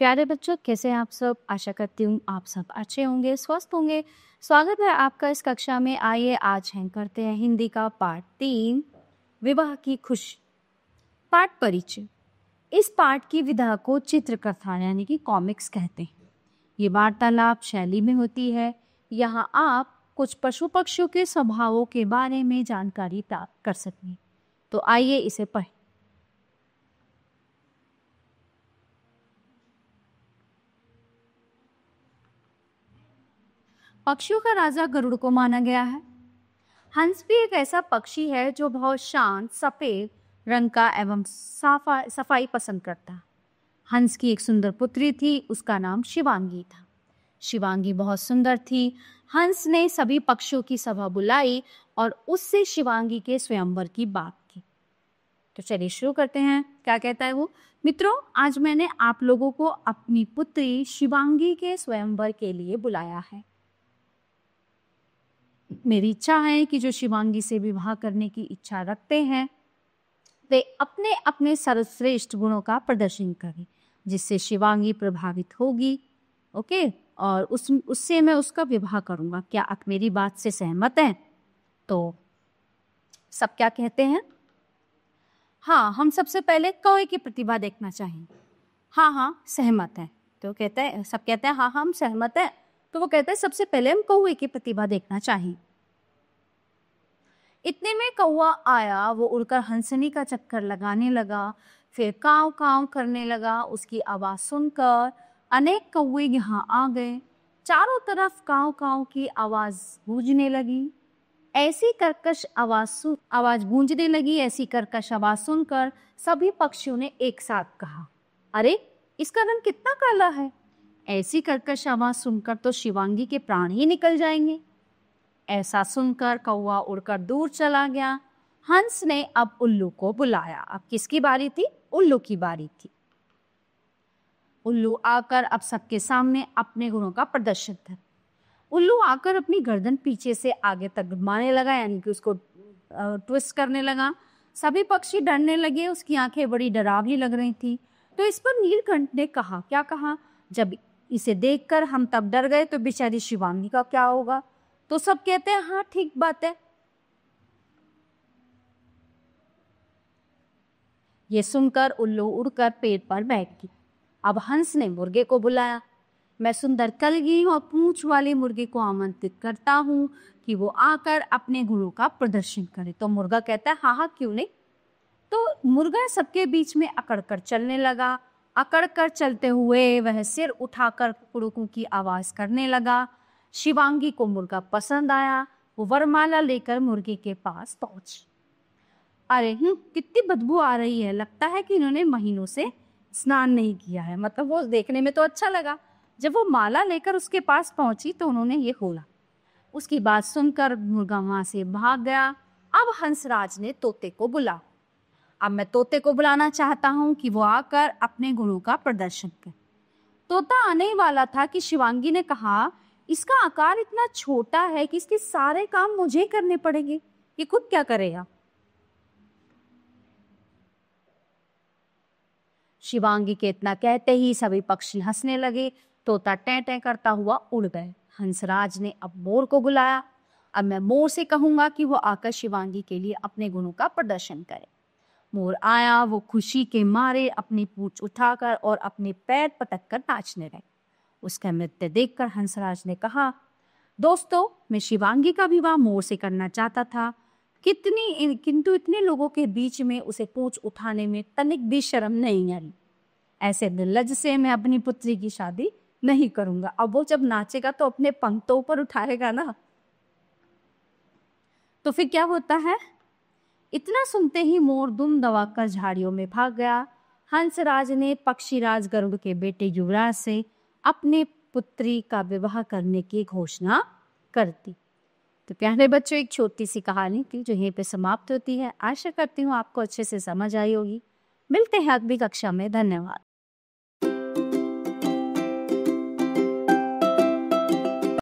प्यारे बच्चों, कैसे हैं आप सब। आशा करती हूँ आप सब अच्छे होंगे, स्वस्थ होंगे। स्वागत है आपका इस कक्षा में। आइए आज हम करते हैं हिंदी का पाठ 3, विवाह की खुशी। पाठ परिचय। इस पाठ की विधा को चित्रकथा यानी कि कॉमिक्स कहते हैं। ये वार्तालाप शैली में होती है। यहाँ आप कुछ पशु पक्षियों के स्वभावों के बारे में जानकारी प्राप्त कर सकें। तो आइए इसे पढ़ें। पक्षियों का राजा गरुड़ को माना गया है। हंस भी एक ऐसा पक्षी है जो बहुत शांत सफेद रंग का एवं सफाई पसंद करता है। हंस की एक सुंदर पुत्री थी, उसका नाम शिवांगी था। शिवांगी बहुत सुंदर थी। हंस ने सभी पक्षियों की सभा बुलाई और उससे शिवांगी के स्वयंवर की बात की। तो चलिए शुरू करते हैं। क्या कहता है वो। मित्रों, आज मैंने आप लोगों को अपनी पुत्री शिवांगी के स्वयंवर के लिए बुलाया है। मेरी इच्छा है कि जो शिवांगी से विवाह करने की इच्छा रखते हैं वे अपने अपने सर्वश्रेष्ठ गुणों का प्रदर्शन करें, जिससे शिवांगी प्रभावित होगी। ओके, और उससे मैं उसका विवाह करूंगा। क्या आप मेरी बात से सहमत हैं? तो सब क्या कहते हैं? हाँ, हम सबसे पहले कौवे की प्रतिभा देखना चाहेंगे। हाँ हाँ, सहमत है। तो कहते हैं, सब कहते हैं हाँ हम सहमत हैं। तो वो कहते हैं सबसे पहले हम कौवे की प्रतिभा देखना चाहेंगे। इतने में कौवा आया। वो उड़कर हंसनी का चक्कर लगाने लगा, फिर काव काव करने लगा। उसकी आवाज सुनकर अनेक कौवे यहाँ आ गए। चारों तरफ काव काव की आवाज गूंजने लगी। ऐसी कर्कश आवाज गूंजने लगी। ऐसी कर्कश आवाज सुनकर सभी पक्षियों ने एक साथ कहा, अरे इसका रंग कितना काला है। ऐसी कर्कश आवाज सुनकर तो शिवांगी के प्राण ही निकल जाएंगे। ऐसा सुनकर कौवा उड़कर दूर चला गया। हंस ने अब उल्लू को बुलाया। अब किसकी बारी थी? उल्लू की बारी थी। उल्लू आकर अब सबके सामने अपने गुणों का प्रदर्शन था। उल्लू आकर अपनी गर्दन पीछे से आगे तक घुमाने लगा, यानी कि उसको ट्विस्ट करने लगा। सभी पक्षी डरने लगे। उसकी आंखें बड़ी डरावनी लग रही थी। तो इस पर नीलकंठ ने कहा, क्या कहा? जब इसे देखकर हम तब डर गए तो बेचारी शिवांगी का क्या होगा? तो सब कहते हैं हाँ ठीक बात है। ये सुनकर उल्लू उड़कर पेड़ पर बैठ गई। अब हंस ने मुर्गे को बुलाया। मैं सुंदर कलगी और पूंछ वाले मुर्गे को आमंत्रित करता हूँ कि वो आकर अपने गुणों का प्रदर्शन करे। तो मुर्गा कहता है हाँ हाँ क्यों नहीं। तो मुर्गा सबके बीच में अकड़ कर चलने लगा। अकड़ कर चलते हुए वह सिर उठाकर कुड़ुकू की आवाज करने लगा। शिवांगी को मुर्गा पसंद आया। वो वरमाला लेकर मुर्गे के पास पहुंची। अरे कितनी बदबू आ रही है। लगता है कि इन्होंने महीनों से स्नान नहीं किया है। मतलब वो देखने में तो अच्छा लगा। जब वो माला लेकर उसके पास पहुंची तो उन्होंने ये खोला। उसकी बात सुनकर मुर्गा वहां से भाग गया। अब हंसराज ने तोते को बुला। अब मैं तोते को बुलाना चाहता हूं कि वो आकर अपने गुणों का प्रदर्शन करे। तोता आने ही वाला था कि शिवांगी ने कहा, इसका आकार इतना छोटा है कि इसके सारे काम मुझे करने पड़ेंगे। ये खुद क्या करेगा? शिवांगी के इतना कहते ही सभी पक्षी हंसने लगे। तोता टें टें करता हुआ उड़ गए। हंसराज ने अब मोर को बुलाया। अब मैं मोर से कहूंगा कि वो आकर शिवांगी के लिए अपने गुणों का प्रदर्शन करे। मोर आया। वो खुशी के मारे अपनी पूंछ उठाकर और अपने पैर पटक कर नाचने लगे। उसका नृत्य देखकर हंसराज ने कहा, दोस्तों मैं शिवांगी का विवाह मोर से करना चाहता था, किंतु इतने लोगों के बीच में उसे पूंछ उठाने में तनिक भी शर्म नहीं आई। ऐसे निर्लज से मैं अपनी पुत्री की शादी नहीं करूंगा। अब वो जब नाचेगा तो अपने पंख तो ऊपर उठाएगा ना। तो फिर क्या होता है? इतना सुनते ही मोर दुम दबाकर झाड़ियों में भाग गया। हंसराज ने पक्षीराज गरुड़ के बेटे युवराज से अपने पुत्री का विवाह करने की घोषणा कर दी। तो प्यारे बच्चों, एक छोटी सी कहानी थी जो यहीं पे समाप्त होती है। आशा करती हूँ आपको अच्छे से समझ आई होगी। मिलते हैं अगली कक्षा में। धन्यवाद।